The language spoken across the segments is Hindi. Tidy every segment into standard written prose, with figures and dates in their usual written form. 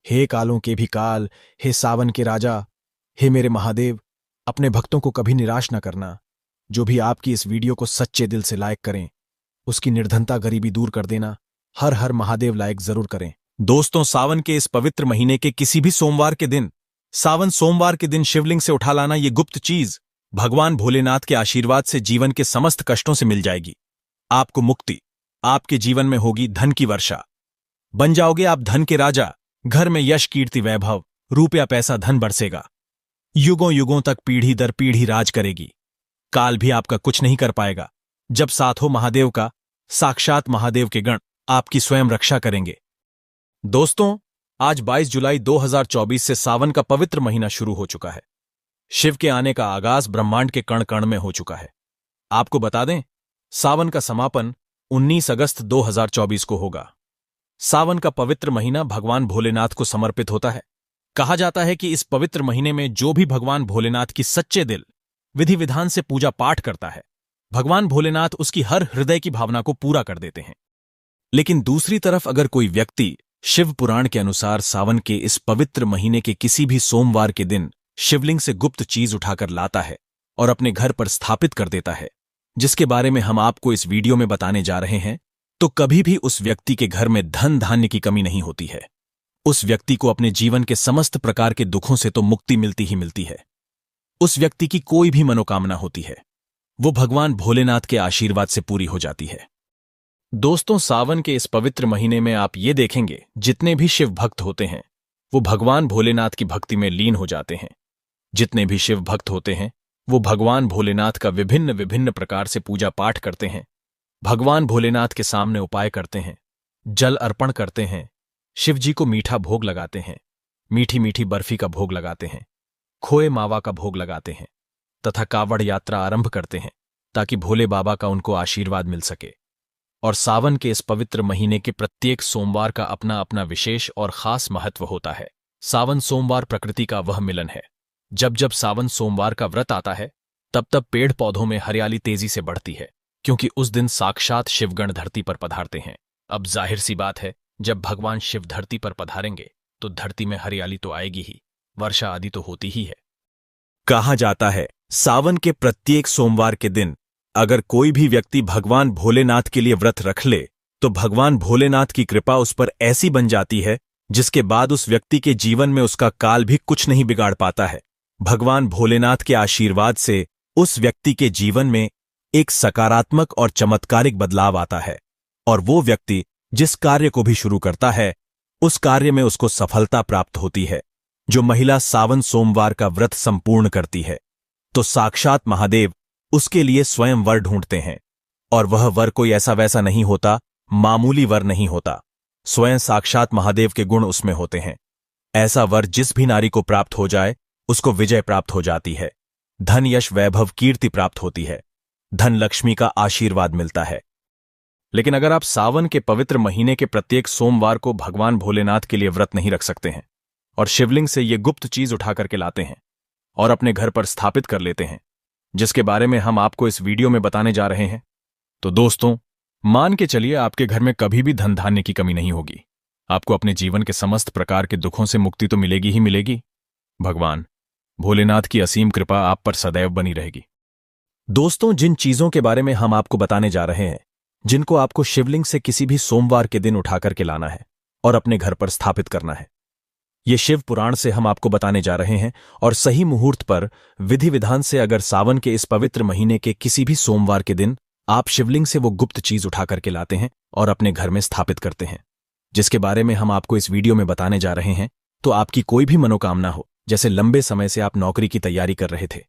हे कालों के भी काल, हे सावन के राजा, हे मेरे महादेव, अपने भक्तों को कभी निराश न करना। जो भी आपकी इस वीडियो को सच्चे दिल से लाइक करें, उसकी निर्धनता गरीबी दूर कर देना। हर हर महादेव लाइक जरूर करें। दोस्तों, सावन के इस पवित्र महीने के किसी भी सोमवार के दिन, सावन सोमवार के दिन शिवलिंग से उठा लाना ये गुप्त चीज भगवान भोलेनाथ के आशीर्वाद से जीवन के समस्त कष्टों से मिल जाएगी। आपको मुक्ति, आपके जीवन में होगी धन की वर्षा, बन जाओगे आप धन के राजा। घर में यश कीर्ति वैभव, रुपया पैसा धन बरसेगा। युगों युगों तक पीढ़ी दर पीढ़ी राज करेगी। काल भी आपका कुछ नहीं कर पाएगा, जब साथ हो महादेव का। साक्षात महादेव के गण आपकी स्वयं रक्षा करेंगे। दोस्तों, आज 22 जुलाई 2024 से सावन का पवित्र महीना शुरू हो चुका है। शिव के आने का आगाज ब्रह्मांड के कण कण में हो चुका है। आपको बता दें, सावन का समापन 19 अगस्त 2024 को होगा। सावन का पवित्र महीना भगवान भोलेनाथ को समर्पित होता है। कहा जाता है कि इस पवित्र महीने में जो भी भगवान भोलेनाथ की सच्चे दिल विधि विधान से पूजा पाठ करता है, भगवान भोलेनाथ उसकी हर हृदय की भावना को पूरा कर देते हैं। लेकिन दूसरी तरफ अगर कोई व्यक्ति शिव पुराण के अनुसार सावन के इस पवित्र महीने के किसी भी सोमवार के दिन शिवलिंग से गुप्त चीज उठाकर लाता है और अपने घर पर स्थापित कर देता है, जिसके बारे में हम आपको इस वीडियो में बताने जा रहे हैं, तो कभी भी उस व्यक्ति के घर में धन धान्य की कमी नहीं होती है। उस व्यक्ति को अपने जीवन के समस्त प्रकार के दुखों से तो मुक्ति मिलती ही मिलती है। उस व्यक्ति की कोई भी मनोकामना होती है, वो भगवान भोलेनाथ के आशीर्वाद से पूरी हो जाती है। दोस्तों, सावन के इस पवित्र महीने में आप ये देखेंगे, जितने भी शिव भक्त होते हैं वो भगवान भोलेनाथ की भक्ति में लीन हो जाते हैं। जितने भी शिव भक्त होते हैं वो भगवान भोलेनाथ का विभिन्न विभिन्न प्रकार से पूजा पाठ करते हैं। भगवान भोलेनाथ के सामने उपाय करते हैं, जल अर्पण करते हैं, शिव जी को मीठा भोग लगाते हैं, मीठी मीठी बर्फी का भोग लगाते हैं, खोए मावा का भोग लगाते हैं तथा कावड़ यात्रा आरंभ करते हैं, ताकि भोले बाबा का उनको आशीर्वाद मिल सके। और सावन के इस पवित्र महीने के प्रत्येक सोमवार का अपना अपना विशेष और खास महत्व होता है। सावन सोमवार प्रकृति का वह मिलन है। जब जब सावन सोमवार का व्रत आता है, तब तब पेड़ पौधों में हरियाली तेजी से बढ़ती है, क्योंकि उस दिन साक्षात शिवगण धरती पर पधारते हैं। अब जाहिर सी बात है, जब भगवान शिव धरती पर पधारेंगे तो धरती में हरियाली तो आएगी ही, वर्षा आदि तो होती ही है। कहा जाता है, सावन के प्रत्येक सोमवार के दिन अगर कोई भी व्यक्ति भगवान भोलेनाथ के लिए व्रत रख ले, तो भगवान भोलेनाथ की कृपा उस पर ऐसी बन जाती है, जिसके बाद उस व्यक्ति के जीवन में उसका काल भी कुछ नहीं बिगाड़ पाता है। भगवान भोलेनाथ के आशीर्वाद से उस व्यक्ति के जीवन में एक सकारात्मक और चमत्कारिक बदलाव आता है, और वो व्यक्ति जिस कार्य को भी शुरू करता है, उस कार्य में उसको सफलता प्राप्त होती है। जो महिला सावन सोमवार का व्रत संपूर्ण करती है, तो साक्षात महादेव उसके लिए स्वयं वर ढूंढते हैं, और वह वर कोई ऐसा वैसा नहीं होता, मामूली वर नहीं होता, स्वयं साक्षात महादेव के गुण उसमें होते हैं। ऐसा वर जिस भी नारी को प्राप्त हो जाए, उसको विजय प्राप्त हो जाती है, धन यश वैभव कीर्ति प्राप्त होती है, धन लक्ष्मी का आशीर्वाद मिलता है। लेकिन अगर आप सावन के पवित्र महीने के प्रत्येक सोमवार को भगवान भोलेनाथ के लिए व्रत नहीं रख सकते हैं और शिवलिंग से ये गुप्त चीज उठा करके लाते हैं और अपने घर पर स्थापित कर लेते हैं, जिसके बारे में हम आपको इस वीडियो में बताने जा रहे हैं, तो दोस्तों, मान के चलिए आपके घर में कभी भी धन धान्य की कमी नहीं होगी। आपको अपने जीवन के समस्त प्रकार के दुखों से मुक्ति तो मिलेगी ही मिलेगी। भगवान भोलेनाथ की असीम कृपा आप पर सदैव बनी रहेगी। दोस्तों, जिन चीजों के बारे में हम आपको बताने जा रहे हैं, जिनको आपको शिवलिंग से किसी भी सोमवार के दिन उठा करके लाना है और अपने घर पर स्थापित करना है, ये शिव पुराण से हम आपको बताने जा रहे हैं। और सही मुहूर्त पर विधि विधान से अगर सावन के इस पवित्र महीने के किसी भी सोमवार के दिन आप शिवलिंग से वो गुप्त चीज उठा करके लाते हैं और अपने घर में स्थापित करते हैं, जिसके बारे में हम आपको इस वीडियो में बताने जा रहे हैं, तो आपकी कोई भी मनोकामना हो, जैसे लंबे समय से आप नौकरी की तैयारी कर रहे थे,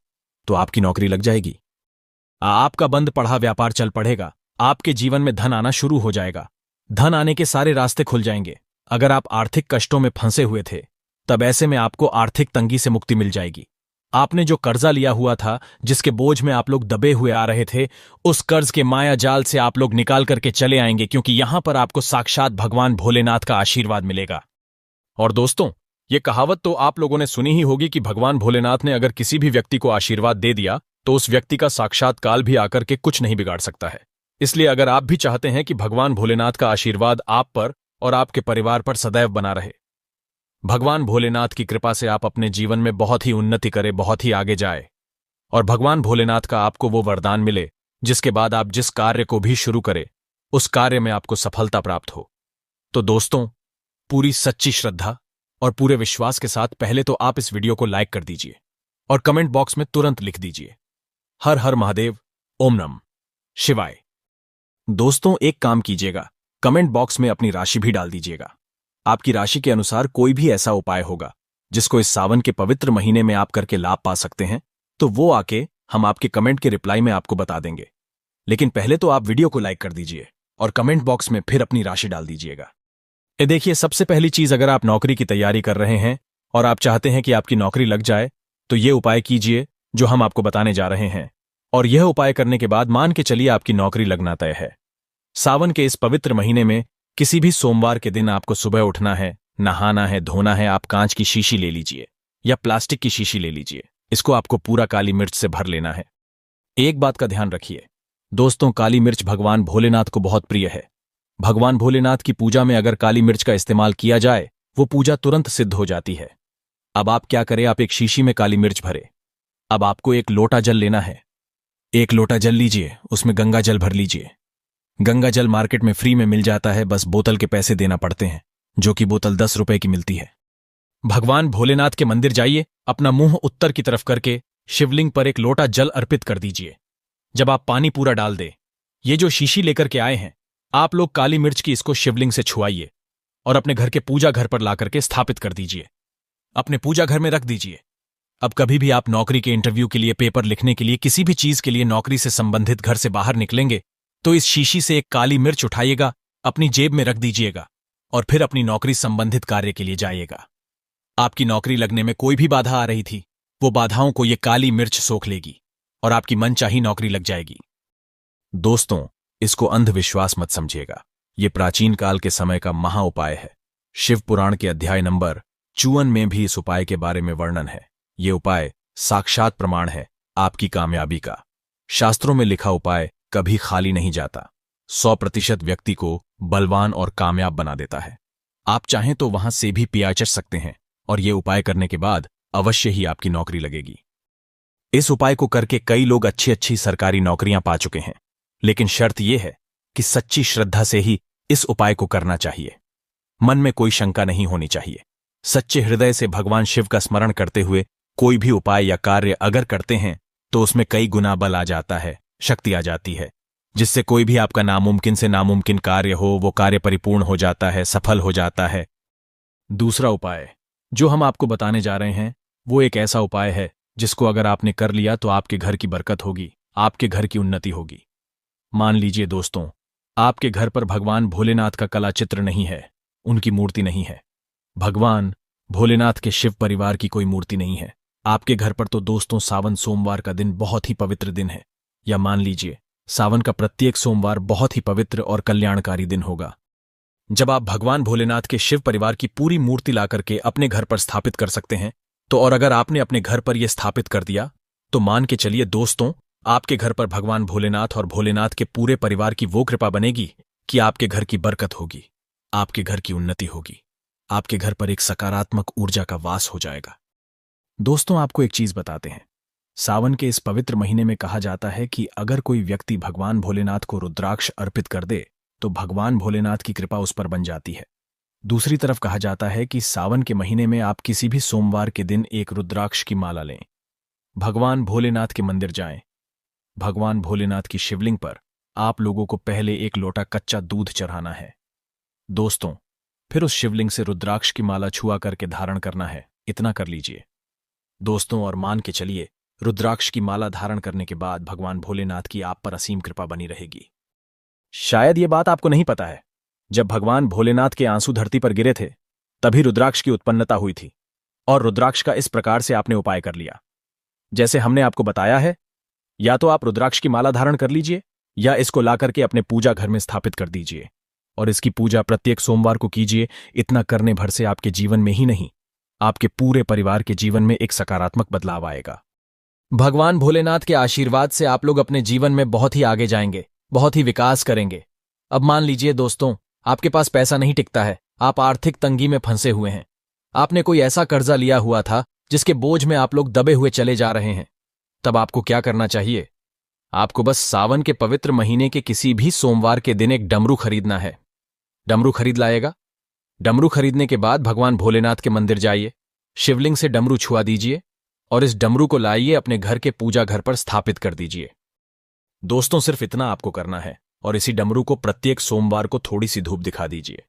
तो आपकी नौकरी लग जाएगी। आपका बंद पढ़ा व्यापार चल पड़ेगा। आपके जीवन में धन आना शुरू हो जाएगा। धन आने के सारे रास्ते खुल जाएंगे। अगर आप आर्थिक कष्टों में फंसे हुए थे, तब ऐसे में आपको आर्थिक तंगी से मुक्ति मिल जाएगी। आपने जो कर्जा लिया हुआ था, जिसके बोझ में आप लोग दबे हुए आ रहे थे, उस कर्ज के माया जाल से आप लोग निकाल करके चले आएंगे, क्योंकि यहां पर आपको साक्षात भगवान भोलेनाथ का आशीर्वाद मिलेगा। और दोस्तों, ये कहावत तो आप लोगों ने सुनी ही होगी कि भगवान भोलेनाथ ने अगर किसी भी व्यक्ति को आशीर्वाद दे दिया, तो उस व्यक्ति का साक्षात काल भी आकर के कुछ नहीं बिगाड़ सकता है। इसलिए अगर आप भी चाहते हैं कि भगवान भोलेनाथ का आशीर्वाद आप पर और आपके परिवार पर सदैव बना रहे, भगवान भोलेनाथ की कृपा से आप अपने जीवन में बहुत ही उन्नति करें, बहुत ही आगे जाए और भगवान भोलेनाथ का आपको वो वरदान मिले जिसके बाद आप जिस कार्य को भी शुरू करें उस कार्य में आपको सफलता प्राप्त हो। तो दोस्तों, पूरी सच्ची श्रद्धा और पूरे विश्वास के साथ पहले तो आप इस वीडियो को लाइक कर दीजिए और कमेंट बॉक्स में तुरंत लिख दीजिए हर हर महादेव, ओम नमः शिवाय। दोस्तों, एक काम कीजिएगा, कमेंट बॉक्स में अपनी राशि भी डाल दीजिएगा। आपकी राशि के अनुसार कोई भी ऐसा उपाय होगा जिसको इस सावन के पवित्र महीने में आप करके लाभ पा सकते हैं, तो वो आके हम आपके कमेंट के रिप्लाई में आपको बता देंगे। लेकिन पहले तो आप वीडियो को लाइक कर दीजिए और कमेंट बॉक्स में फिर अपनी राशि डाल दीजिएगा। ये देखिए, सबसे पहली चीज, अगर आप नौकरी की तैयारी कर रहे हैं और आप चाहते हैं कि आपकी नौकरी लग जाए, तो ये उपाय कीजिए जो हम आपको बताने जा रहे हैं। और यह उपाय करने के बाद मान के चलिए आपकी नौकरी लगना तय है। सावन के इस पवित्र महीने में किसी भी सोमवार के दिन आपको सुबह उठना है, नहाना है, धोना है। आप कांच की शीशी ले लीजिए या प्लास्टिक की शीशी ले लीजिए। इसको आपको पूरा काली मिर्च से भर लेना है। एक बात का ध्यान रखिए दोस्तों, काली मिर्च भगवान भोलेनाथ को बहुत प्रिय है। भगवान भोलेनाथ की पूजा में अगर काली मिर्च का इस्तेमाल किया जाए, वो पूजा तुरंत सिद्ध हो जाती है। अब आप क्या करें, आप एक शीशी में काली मिर्च भरे। अब आपको एक लोटा जल लेना है। एक लोटा जल लीजिए, उसमें गंगा जल भर लीजिए। गंगा जल मार्केट में फ्री में मिल जाता है, बस बोतल के पैसे देना पड़ते हैं, जो कि बोतल 10 रुपए की मिलती है। भगवान भोलेनाथ के मंदिर जाइए, अपना मुंह उत्तर की तरफ करके शिवलिंग पर एक लोटा जल अर्पित कर दीजिए। जब आप पानी पूरा डाल दे, ये जो शीशी लेकर के आए हैं, आप लोग काली मिर्च की इसको शिवलिंग से छुआइए और अपने घर के पूजा घर पर ला करके स्थापित कर दीजिए। अपने पूजा घर में रख दीजिए। अब कभी भी आप नौकरी के इंटरव्यू के लिए, पेपर लिखने के लिए, किसी भी चीज के लिए नौकरी से संबंधित घर से बाहर निकलेंगे, तो इस शीशी से एक काली मिर्च उठाइएगा, अपनी जेब में रख दीजिएगा और फिर अपनी नौकरी संबंधित कार्य के लिए जाइएगा। आपकी नौकरी लगने में कोई भी बाधा आ रही थी, वो बाधाओं को ये काली मिर्च सोख लेगी और आपकी मनचाही नौकरी लग जाएगी। दोस्तों, इसको अंधविश्वास मत समझिएगा, ये प्राचीन काल के समय का महा उपाय है। शिव पुराण के अध्याय नंबर 54 में भी इस उपाय के बारे में वर्णन है। ये उपाय साक्षात प्रमाण है आपकी कामयाबी का। शास्त्रों में लिखा उपाय कभी खाली नहीं जाता। 100% व्यक्ति को बलवान और कामयाब बना देता है। आप चाहें तो वहां से भी पियाचर सकते हैं और ये उपाय करने के बाद अवश्य ही आपकी नौकरी लगेगी। इस उपाय को करके कई लोग अच्छी अच्छी सरकारी नौकरियां पा चुके हैं, लेकिन शर्त यह है कि सच्ची श्रद्धा से ही इस उपाय को करना चाहिए। मन में कोई शंका नहीं होनी चाहिए। सच्चे हृदय से भगवान शिव का स्मरण करते हुए कोई भी उपाय या कार्य अगर करते हैं तो उसमें कई गुना बल आ जाता है, शक्ति आ जाती है, जिससे कोई भी आपका नामुमकिन से नामुमकिन कार्य हो, वो कार्य परिपूर्ण हो जाता है, सफल हो जाता है। दूसरा उपाय जो हम आपको बताने जा रहे हैं, वो एक ऐसा उपाय है जिसको अगर आपने कर लिया तो आपके घर की बरकत होगी, आपके घर की उन्नति होगी। मान लीजिए दोस्तों, आपके घर पर भगवान भोलेनाथ का कला चित्र नहीं है, उनकी मूर्ति नहीं है। भगवान भोलेनाथ के शिव परिवार की कोई मूर्ति नहीं है आपके घर पर, तो दोस्तों सावन सोमवार का दिन बहुत ही पवित्र दिन है। या मान लीजिए सावन का प्रत्येक सोमवार बहुत ही पवित्र और कल्याणकारी दिन होगा, जब आप भगवान भोलेनाथ के शिव परिवार की पूरी मूर्ति ला करके अपने घर पर स्थापित कर सकते हैं। तो और अगर आपने अपने घर पर यह स्थापित कर दिया, तो मान के चलिए दोस्तों, आपके घर पर भगवान भोलेनाथ और भोलेनाथ के पूरे परिवार की वो कृपा बनेगी कि आपके घर की बरकत होगी, आपके घर की उन्नति होगी, आपके घर पर एक सकारात्मक ऊर्जा का वास हो जाएगा। दोस्तों, आपको एक चीज बताते हैं, सावन के इस पवित्र महीने में कहा जाता है कि अगर कोई व्यक्ति भगवान भोलेनाथ को रुद्राक्ष अर्पित कर दे तो भगवान भोलेनाथ की कृपा उस पर बन जाती है। दूसरी तरफ कहा जाता है कि सावन के महीने में आप किसी भी सोमवार के दिन एक रुद्राक्ष की माला लें, भगवान भोलेनाथ के मंदिर जाएं, भगवान भोलेनाथ की शिवलिंग पर आप लोगों को पहले एक लोटा कच्चा दूध चढ़ाना है दोस्तों, फिर उस शिवलिंग से रुद्राक्ष की माला छुआ करके धारण करना है। इतना कर लीजिए दोस्तों, और मान के चलिए रुद्राक्ष की माला धारण करने के बाद भगवान भोलेनाथ की आप पर असीम कृपा बनी रहेगी। शायद ये बात आपको नहीं पता है, जब भगवान भोलेनाथ के आंसू धरती पर गिरे थे तभी रुद्राक्ष की उत्पन्नता हुई थी, और रुद्राक्ष का इस प्रकार से आपने उपाय कर लिया जैसे हमने आपको बताया है। या तो आप रुद्राक्ष की माला धारण कर लीजिए या इसको लाकर के अपने पूजा घर में स्थापित कर दीजिए और इसकी पूजा प्रत्येक सोमवार को कीजिए। इतना करने भर से आपके जीवन में ही नहीं, आपके पूरे परिवार के जीवन में एक सकारात्मक बदलाव आएगा। भगवान भोलेनाथ के आशीर्वाद से आप लोग अपने जीवन में बहुत ही आगे जाएंगे, बहुत ही विकास करेंगे। अब मान लीजिए दोस्तों, आपके पास पैसा नहीं टिकता है, आप आर्थिक तंगी में फंसे हुए हैं, आपने कोई ऐसा कर्जा लिया हुआ था जिसके बोझ में आप लोग दबे हुए चले जा रहे हैं, तब आपको क्या करना चाहिए? आपको बस सावन के पवित्र महीने के किसी भी सोमवार के दिन एक डमरू खरीदना है। डमरू खरीद लाएगा। डमरू खरीदने के बाद भगवान भोलेनाथ के मंदिर जाइए, शिवलिंग से डमरू छुआ दीजिए और इस डमरू को लाइए अपने घर के पूजा घर पर स्थापित कर दीजिए। दोस्तों, सिर्फ इतना आपको करना है और इसी डमरू को प्रत्येक सोमवार को थोड़ी सी धूप दिखा दीजिए।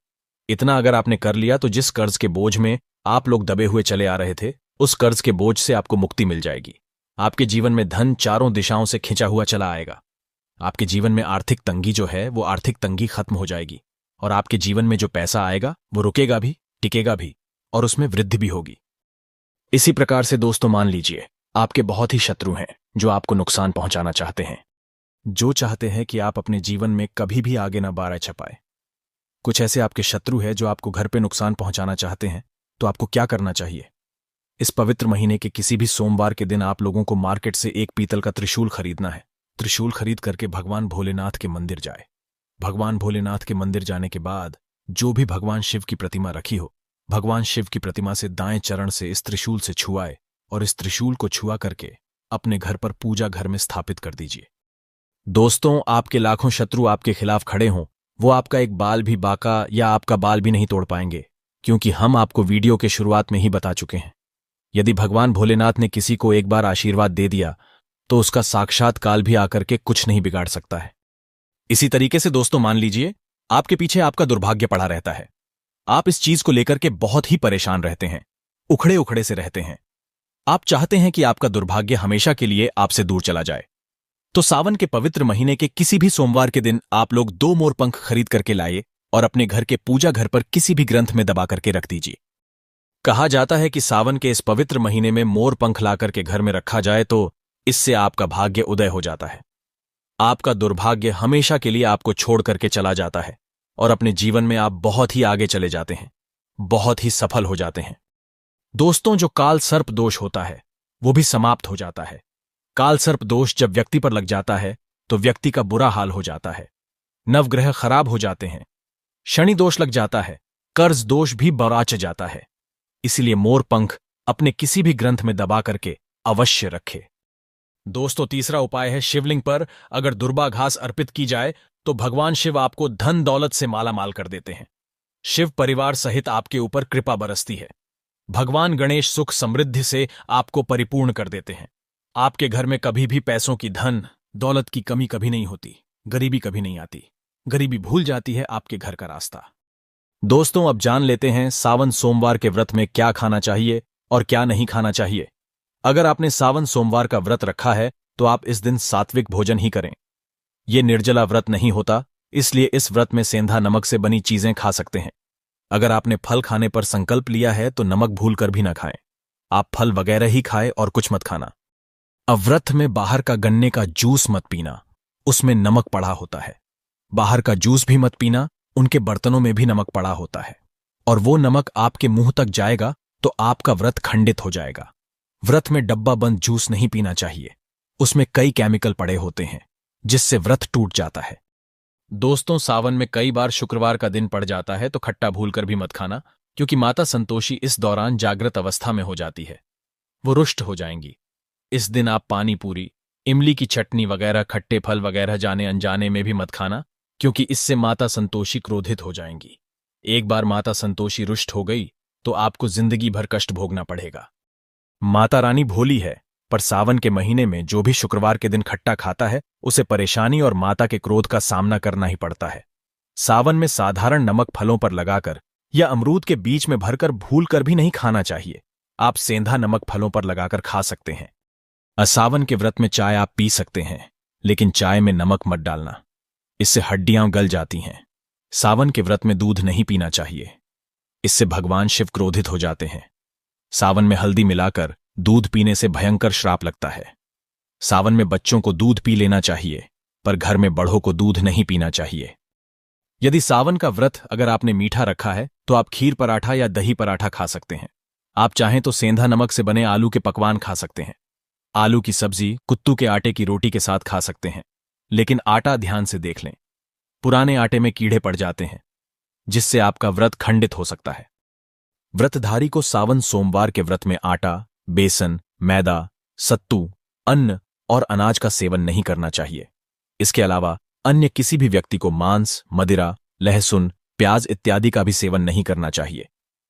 इतना अगर आपने कर लिया तो जिस कर्ज के बोझ में आप लोग दबे हुए चले आ रहे थे, उस कर्ज के बोझ से आपको मुक्ति मिल जाएगी। आपके जीवन में धन चारों दिशाओं से खिंचा हुआ चला आएगा। आपके जीवन में आर्थिक तंगी जो है वो आर्थिक तंगी खत्म हो जाएगी और आपके जीवन में जो पैसा आएगा वो रुकेगा भी, टिकेगा भी और उसमें वृद्धि भी होगी। इसी प्रकार से दोस्तों, मान लीजिए आपके बहुत ही शत्रु हैं जो आपको नुकसान पहुंचाना चाहते हैं, जो चाहते हैं कि आप अपने जीवन में कभी भी आगे ना बारह छपाए। कुछ ऐसे आपके शत्रु हैं जो आपको घर पे नुकसान पहुंचाना चाहते हैं, तो आपको क्या करना चाहिए? इस पवित्र महीने के किसी भी सोमवार के दिन आप लोगों को मार्केट से एक पीतल का त्रिशूल खरीदना है। त्रिशूल खरीद करके भगवान भोलेनाथ के मंदिर जाए। भगवान भोलेनाथ के मंदिर जाने के बाद जो भी भगवान शिव की प्रतिमा रखी हो, भगवान शिव की प्रतिमा से दाएं चरण से इस त्रिशूल से छुआए और इस त्रिशूल को छुआ करके अपने घर पर पूजा घर में स्थापित कर दीजिए। दोस्तों, आपके लाखों शत्रु आपके खिलाफ खड़े हों, वो आपका एक बाल भी बाका या आपका बाल भी नहीं तोड़ पाएंगे, क्योंकि हम आपको वीडियो के शुरुआत में ही बता चुके हैं। यदि भगवान भोलेनाथ ने किसी को एक बार आशीर्वाद दे दिया तो उसका साक्षात काल भी आकर के कुछ नहीं बिगाड़ सकता है। इसी तरीके से दोस्तों, मान लीजिए आपके पीछे आपका दुर्भाग्य पड़ा रहता है। आप इस चीज को लेकर के बहुत ही परेशान रहते हैं, उखड़े उखड़े से रहते हैं। आप चाहते हैं कि आपका दुर्भाग्य हमेशा के लिए आपसे दूर चला जाए। तो सावन के पवित्र महीने के किसी भी सोमवार के दिन आप लोग 2 मोर पंख खरीद करके लाइए और अपने घर के पूजा घर पर किसी भी ग्रंथ में दबा करके रख दीजिए। कहा जाता है कि सावन के इस पवित्र महीने में मोर पंख लाकर के घर में रखा जाए तो इससे आपका भाग्य उदय हो जाता है। आपका दुर्भाग्य हमेशा के लिए आपको छोड़ करके चला जाता है और अपने जीवन में आप बहुत ही आगे चले जाते हैं, बहुत ही सफल हो जाते हैं। दोस्तों, जो काल सर्प दोष होता है वो भी समाप्त हो जाता है। काल सर्प दोष जब व्यक्ति पर लग जाता है तो व्यक्ति का बुरा हाल हो जाता है, नवग्रह खराब हो जाते हैं, शनि दोष लग जाता है, कर्ज दोष भी बराच जाता है। इसलिए मोर पंख अपने किसी भी ग्रंथ में दबा करके अवश्य रखे। दोस्तों, तीसरा उपाय है शिवलिंग पर अगर दुर्बा घास अर्पित की जाए तो भगवान शिव आपको धन दौलत से माला माल कर देते हैं। शिव परिवार सहित आपके ऊपर कृपा बरसती है। भगवान गणेश सुख समृद्धि से आपको परिपूर्ण कर देते हैं। आपके घर में कभी भी पैसों की, धन दौलत की कमी कभी नहीं होती, गरीबी कभी नहीं आती। गरीबी भूल जाती है आपके घर का रास्ता। दोस्तों, अब जान लेते हैं सावन सोमवार के व्रत में क्या खाना चाहिए और क्या नहीं खाना चाहिए। अगर आपने सावन सोमवार का व्रत रखा है तो आप इस दिन सात्विक भोजन ही करें। यह निर्जला व्रत नहीं होता, इसलिए इस व्रत में सेंधा नमक से बनी चीजें खा सकते हैं। अगर आपने फल खाने पर संकल्प लिया है तो नमक भूलकर भी ना खाएं। आप फल वगैरह ही खाएं और कुछ मत खाना। अब व्रत में बाहर का गन्ने का जूस मत पीना, उसमें नमक पड़ा होता है। बाहर का जूस भी मत पीना, उनके बर्तनों में भी नमक पड़ा होता है और वो नमक आपके मुंह तक जाएगा तो आपका व्रत खंडित हो जाएगा। व्रत में डब्बा बंद जूस नहीं पीना चाहिए, उसमें कई केमिकल पड़े होते हैं जिससे व्रत टूट जाता है। दोस्तों, सावन में कई बार शुक्रवार का दिन पड़ जाता है तो खट्टा भूलकर भी मत खाना, क्योंकि माता संतोषी इस दौरान जागृत अवस्था में हो जाती है, वो रुष्ट हो जाएंगी। इस दिन आप पानी पूरी, इमली की चटनी वगैरह, खट्टे फल वगैरह जाने अनजाने में भी मत खाना, क्योंकि इससे माता संतोषी क्रोधित हो जाएंगी। एक बार माता संतोषी रुष्ट हो गई तो आपको जिंदगी भर कष्ट भोगना पड़ेगा। माता रानी भोली है, पर सावन के महीने में जो भी शुक्रवार के दिन खट्टा खाता है उसे परेशानी और माता के क्रोध का सामना करना ही पड़ता है। सावन में साधारण नमक फलों पर लगाकर या अमरूद के बीच में भरकर भूल कर भी नहीं खाना चाहिए। आप सेंधा नमक फलों पर लगाकर खा सकते हैं। सावन के व्रत में चाय आप पी सकते हैं, लेकिन चाय में नमक मत डालना, इससे हड्डियां गल जाती हैं। सावन के व्रत में दूध नहीं पीना चाहिए, इससे भगवान शिव क्रोधित हो जाते हैं। सावन में हल्दी मिलाकर दूध पीने से भयंकर श्राप लगता है। सावन में बच्चों को दूध पी लेना चाहिए, पर घर में बड़ों को दूध नहीं पीना चाहिए। यदि सावन का व्रत अगर आपने मीठा रखा है तो आप खीर पराठा या दही पराठा खा सकते हैं। आप चाहें तो सेंधा नमक से बने आलू के पकवान खा सकते हैं। आलू की सब्जी कुत्तू के आटे की रोटी के साथ खा सकते हैं, लेकिन आटा ध्यान से देख लें, पुराने आटे में कीड़े पड़ जाते हैं, जिससे आपका व्रत खंडित हो सकता है। व्रतधारी को सावन सोमवार के व्रत में आटा, बेसन, मैदा, सत्तू, अन्न और अनाज का सेवन नहीं करना चाहिए। इसके अलावा अन्य किसी भी व्यक्ति को मांस, मदिरा, लहसुन, प्याज इत्यादि का भी सेवन नहीं करना चाहिए।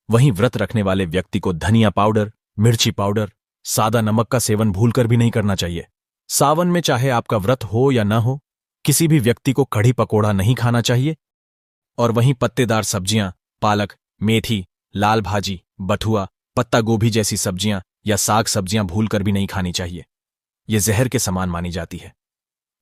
वहीं व्रत रखने वाले व्यक्ति को धनिया पाउडर, मिर्ची पाउडर, सादा नमक का सेवन भूलकर भी नहीं करना चाहिए। सावन में चाहे आपका व्रत हो या न हो, किसी भी व्यक्ति को कढ़ी पकोड़ा नहीं खाना चाहिए। और वहीं पत्तेदार सब्जियां, पालक, मेथी, लाल भाजी, बथुआ, पत्ता गोभी जैसी सब्जियां या साग सब्जियां भूलकर भी नहीं खानी चाहिए। ये जहर के समान मानी जाती है।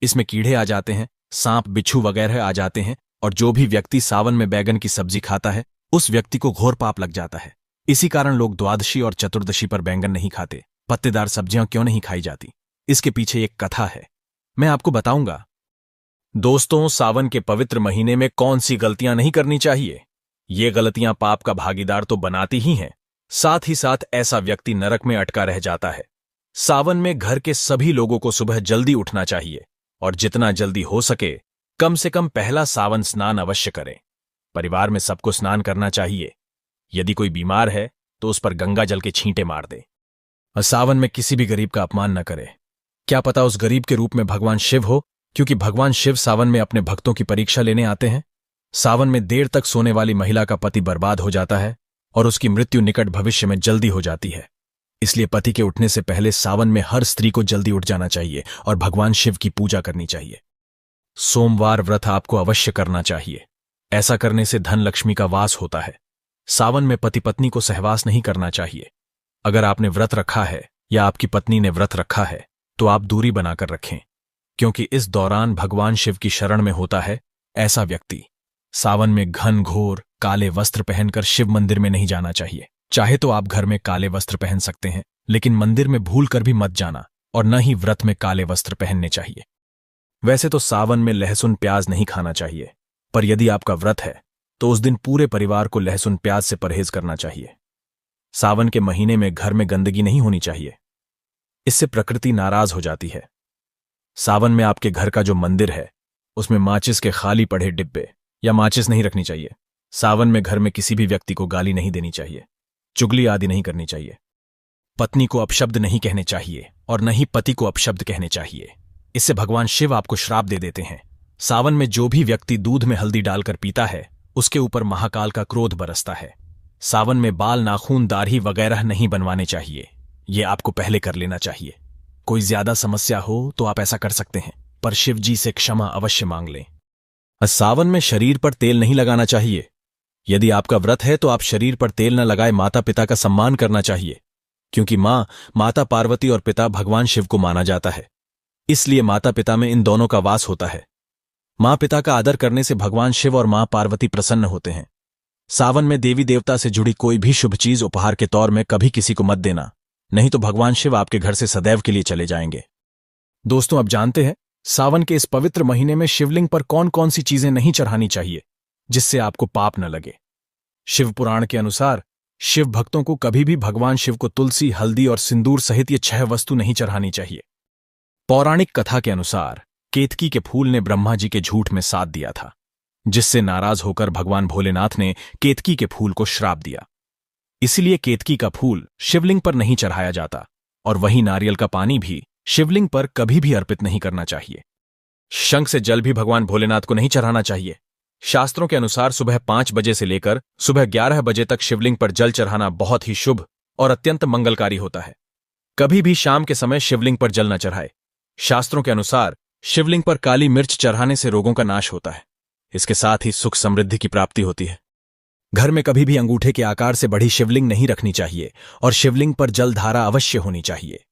इसमें कीड़े आ जाते हैं, सांप, बिच्छू वगैरह आ जाते हैं, और जो भी व्यक्ति सावन में बैगन की सब्जी खाता है उस व्यक्ति को घोर पाप लग जाता है। इसी कारण लोग द्वादशी और चतुर्दशी पर बैंगन नहीं खाते। पत्तेदार सब्जियां क्यों नहीं खाई जाती, इसके पीछे एक कथा है, मैं आपको बताऊंगा। दोस्तों, सावन के पवित्र महीने में कौन सी गलतियां नहीं करनी चाहिए? ये गलतियां पाप का भागीदार तो बनाती ही हैं, साथ ही साथ ऐसा व्यक्ति नरक में अटका रह जाता है। सावन में घर के सभी लोगों को सुबह जल्दी उठना चाहिए और जितना जल्दी हो सके कम से कम पहला सावन स्नान अवश्य करें। परिवार में सबको स्नान करना चाहिए। यदि कोई बीमार है तो उस पर गंगा जल के छींटे मार दे। और सावन में किसी भी गरीब का अपमान न करे। क्या पता उस गरीब के रूप में भगवान शिव हो, क्योंकि भगवान शिव सावन में अपने भक्तों की परीक्षा लेने आते हैं। सावन में देर तक सोने वाली महिला का पति बर्बाद हो जाता है और उसकी मृत्यु निकट भविष्य में जल्दी हो जाती है। इसलिए पति के उठने से पहले सावन में हर स्त्री को जल्दी उठ जाना चाहिए और भगवान शिव की पूजा करनी चाहिए। सोमवार व्रत आपको अवश्य करना चाहिए। ऐसा करने से धन लक्ष्मी का वास होता है। सावन में पति पत्नी को सहवास नहीं करना चाहिए। अगर आपने व्रत रखा है या आपकी पत्नी ने व्रत रखा है तो आप दूरी बनाकर रखें, क्योंकि इस दौरान भगवान शिव की शरण में होता है ऐसा व्यक्ति। सावन में घन घोर काले वस्त्र पहनकर शिव मंदिर में नहीं जाना चाहिए। चाहे तो आप घर में काले वस्त्र पहन सकते हैं, लेकिन मंदिर में भूल कर भी मत जाना, और न ही व्रत में काले वस्त्र पहनने चाहिए। वैसे तो सावन में लहसुन प्याज नहीं खाना चाहिए, पर यदि आपका व्रत है तो उस दिन पूरे परिवार को लहसुन प्याज से परहेज करना चाहिए। सावन के महीने में घर में गंदगी नहीं होनी चाहिए, इससे प्रकृति नाराज हो जाती है। सावन में आपके घर का जो मंदिर है उसमें माचिस के खाली पड़े डिब्बे या माचिस नहीं रखनी चाहिए। सावन में घर में किसी भी व्यक्ति को गाली नहीं देनी चाहिए, चुगली आदि नहीं करनी चाहिए। पत्नी को अपशब्द नहीं कहने चाहिए और न ही पति को अपशब्द कहने चाहिए, इससे भगवान शिव आपको श्राप दे देते हैं। सावन में जो भी व्यक्ति दूध में हल्दी डालकर पीता है उसके ऊपर महाकाल का क्रोध बरसता है। सावन में बाल, नाखून, दाढ़ी वगैरह नहीं बनवाने चाहिए, ये आपको पहले कर लेना चाहिए। कोई ज्यादा समस्या हो तो आप ऐसा कर सकते हैं, पर शिव जी से क्षमा अवश्य मांग लें। सावन में शरीर पर तेल नहीं लगाना चाहिए। यदि आपका व्रत है तो आप शरीर पर तेल न लगाए माता पिता का सम्मान करना चाहिए, क्योंकि माता पार्वती और पिता भगवान शिव को माना जाता है। इसलिए माता पिता में इन दोनों का वास होता है। माँ पिता का आदर करने से भगवान शिव और माँ पार्वती प्रसन्न होते हैं। सावन में देवी देवता से जुड़ी कोई भी शुभ चीज उपहार के तौर में कभी किसी को मत देना, नहीं तो भगवान शिव आपके घर से सदैव के लिए चले जाएंगे। दोस्तों, अब जानते हैं सावन के इस पवित्र महीने में शिवलिंग पर कौन कौन सी चीजें नहीं चढ़ानी चाहिए जिससे आपको पाप न लगे। शिव पुराण के अनुसार शिव भक्तों को कभी भी भगवान शिव को तुलसी, हल्दी और सिंदूर सहित ये 6 वस्तु नहीं चढ़ानी चाहिए। पौराणिक कथा के अनुसार केतकी के फूल ने ब्रह्मा जी के झूठ में साथ दिया था, जिससे नाराज होकर भगवान भोलेनाथ ने केतकी के फूल को श्राप दिया। इसलिए केतकी का फूल शिवलिंग पर नहीं चढ़ाया जाता, और वहीं नारियल का पानी भी शिवलिंग पर कभी भी अर्पित नहीं करना चाहिए। शंख से जल भी भगवान भोलेनाथ को नहीं चढ़ाना चाहिए। शास्त्रों के अनुसार सुबह 5 बजे से लेकर सुबह 11 बजे तक शिवलिंग पर जल चढ़ाना बहुत ही शुभ और अत्यंत मंगलकारी होता है। कभी भी शाम के समय शिवलिंग पर जल न चढ़ाए। शास्त्रों के अनुसार शिवलिंग पर काली मिर्च चढ़ाने से रोगों का नाश होता है। इसके साथ ही सुख समृद्धि की प्राप्ति होती है। घर में कभी भी अंगूठे के आकार से बड़ी शिवलिंग नहीं रखनी चाहिए और शिवलिंग पर जलधारा अवश्य होनी चाहिए।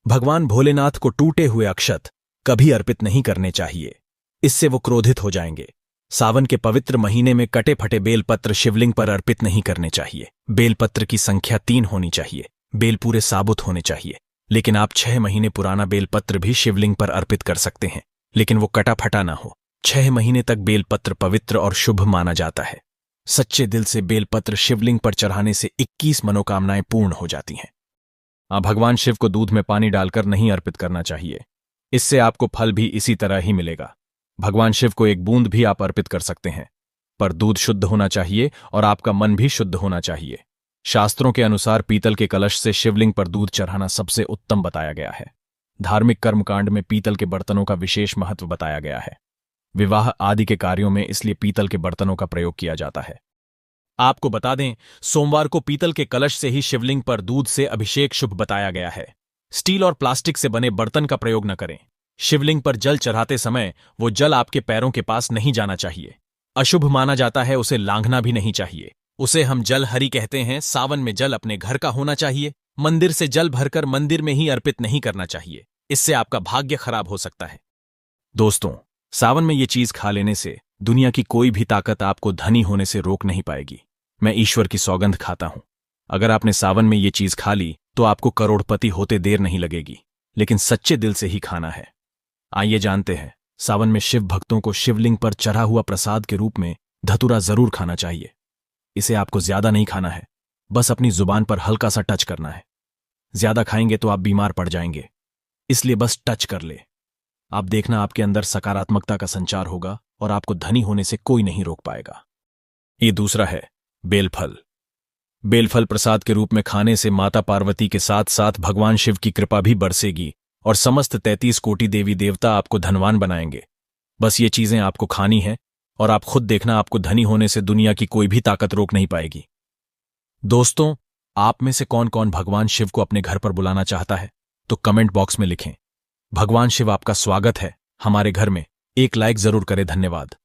भगवान भोलेनाथ को टूटे हुए अक्षत कभी अर्पित नहीं करने चाहिए, इससे वो क्रोधित हो जाएंगे। सावन के पवित्र महीने में कटे फटे बेलपत्र शिवलिंग पर अर्पित नहीं करने चाहिए। बेलपत्र की संख्या 3 होनी चाहिए। बेल पूरे साबुत होने चाहिए, लेकिन आप 6 महीने पुराना बेलपत्र भी शिवलिंग पर अर्पित कर सकते हैं, लेकिन वो कटा फटा ना हो। 6 महीने तक बेलपत्र पवित्र और शुभ माना जाता है। सच्चे दिल से बेलपत्र शिवलिंग पर चढ़ाने से 21 मनोकामनाएं पूर्ण हो जाती हैं। भगवान शिव को दूध में पानी डालकर नहीं अर्पित करना चाहिए, इससे आपको फल भी इसी तरह ही मिलेगा। भगवान शिव को एक बूंद भी आप अर्पित कर सकते हैं, पर दूध शुद्ध होना चाहिए और आपका मन भी शुद्ध होना चाहिए। शास्त्रों के अनुसार पीतल के कलश से शिवलिंग पर दूध चढ़ाना सबसे उत्तम बताया गया है। धार्मिक कर्मकांड में पीतल के बर्तनों का विशेष महत्व बताया गया है। विवाह आदि के कार्यों में इसलिए पीतल के बर्तनों का प्रयोग किया जाता है। आपको बता दें, सोमवार को पीतल के कलश से ही शिवलिंग पर दूध से अभिषेक शुभ बताया गया है। स्टील और प्लास्टिक से बने बर्तन का प्रयोग न करें। शिवलिंग पर जल चढ़ाते समय वो जल आपके पैरों के पास नहीं जाना चाहिए। अशुभ माना जाता है, उसे लांघना भी नहीं चाहिए। उसे हम जल हरि कहते हैं। सावन में जल अपने घर का होना चाहिए। मंदिर से जल भरकर मंदिर में ही अर्पित नहीं करना चाहिए, इससे आपका भाग्य खराब हो सकता है। दोस्तों, सावन में ये चीज खा लेने से दुनिया की कोई भी ताकत आपको धनी होने से रोक नहीं पाएगी। मैं ईश्वर की सौगंध खाता हूं, अगर आपने सावन में ये चीज खा ली तो आपको करोड़पति होते देर नहीं लगेगी, लेकिन सच्चे दिल से ही खाना है। आइए जानते हैं, सावन में शिव भक्तों को शिवलिंग पर चढ़ा हुआ प्रसाद के रूप में धतूरा जरूर खाना चाहिए। इसे आपको ज्यादा नहीं खाना है, बस अपनी जुबान पर हल्का सा टच करना है। ज्यादा खाएंगे तो आप बीमार पड़ जाएंगे, इसलिए बस टच कर ले। आप देखना, आपके अंदर सकारात्मकता का संचार होगा और आपको धनी होने से कोई नहीं रोक पाएगा। ये दूसरा है बेलफल। बेलफल प्रसाद के रूप में खाने से माता पार्वती के साथ साथ भगवान शिव की कृपा भी बरसेगी और समस्त 33 कोटि देवी देवता आपको धनवान बनाएंगे। बस ये चीजें आपको खानी है और आप खुद देखना, आपको धनी होने से दुनिया की कोई भी ताकत रोक नहीं पाएगी। दोस्तों, आप में से कौन कौन भगवान शिव को अपने घर पर बुलाना चाहता है तो कमेंट बॉक्स में लिखें। भगवान शिव आपका स्वागत है हमारे घर में। एक लाइक जरूर करें। धन्यवाद।